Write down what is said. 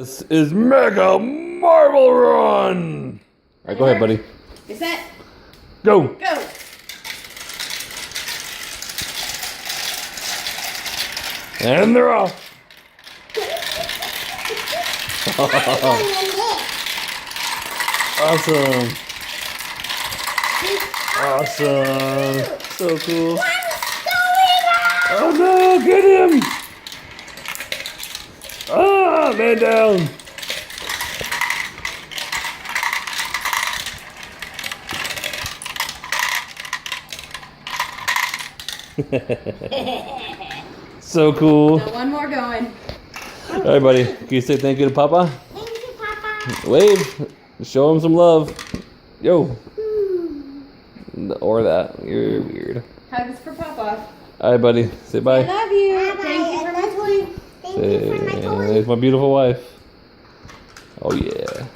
This is Mega Marble Run! Alright, go ahead, buddy. Get set. Go! Go! And they're off! Awesome! Awesome! So cool! Oh no, get him! Ah, man down! So cool. Got one more going. Alright, buddy. Can you say thank you to Papa? Thank you, Papa. Wave. Show him some love. Yo. Or that. You're weird. Hugs for Papa. Alright, buddy. Say I bye. love you. Bye-bye. Thank you for my That's toy. Thank you for my toy. There's my beautiful wife. Oh, yeah.